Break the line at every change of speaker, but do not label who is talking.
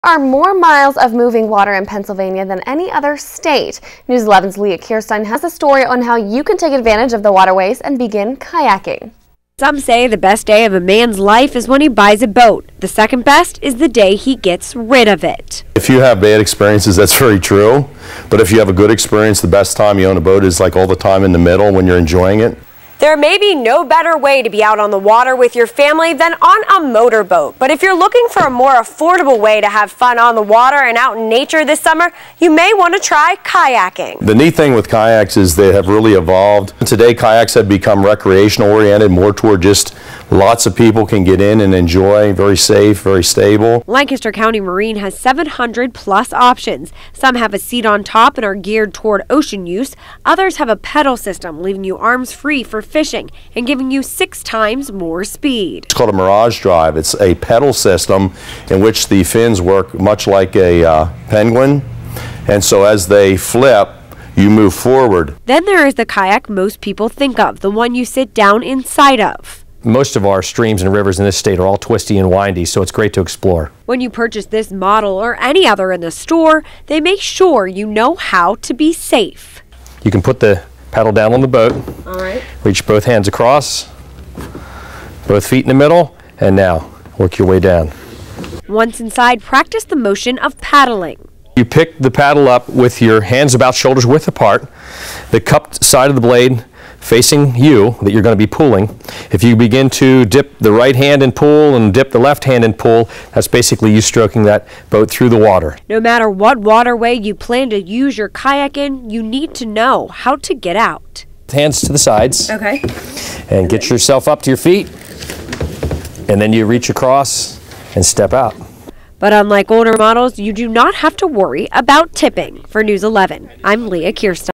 Are more miles of moving water in Pennsylvania than any other state. News 11's Leah Kirstein has a story on how you can take advantage of the waterways and begin kayaking.
Some say the best day of a man's life is when he buys a boat. The second best is the day he gets rid of it.
If you have bad experiences, that's very true. But if you have a good experience, the best time you own a boat is like all the time in the middle when you're enjoying it.
There may be no better way to be out on the water with your family than on a motorboat. But if you're looking for a more affordable way to have fun on the water and out in nature this summer, you may want to try kayaking.
The neat thing with kayaks is they have really evolved. Today, kayaks have become recreational oriented, more toward just lots of people can get in and enjoy, very safe, very stable.
Lancaster County Marine has 700 plus options. Some have a seat on top and are geared toward ocean use. Others have a pedal system, leaving you arms free for fishing and giving you 6 times more speed.
It's called a Mirage Drive. It's a pedal system in which the fins work much like a penguin, and so as they flip, you move forward.
Then there is the kayak most people think of, the one you sit down inside of.
Most of our streams and rivers in this state are all twisty and windy, so it's great to explore.
When you purchase this model or any other in the store, they make sure you know how to be safe.
You can put the paddle down on the boat.
All right.
Reach both hands across, both feet in the middle, and now work your way down.
Once inside, practice the motion of paddling.
You pick the paddle up with your hands about shoulders width apart, the cupped side of the blade facing you that you're going to be pulling. If you begin to dip the right hand and pull and dip the left hand and pull, that's basically you stroking that boat through the water.
No matter what waterway you plan to use your kayak in, you need to know how to get out.
Hands to the sides.
Okay.
And get yourself up to your feet, and then you reach across and step out.
But unlike older models, you do not have to worry about tipping. For News 11, I'm Leah Kirstein.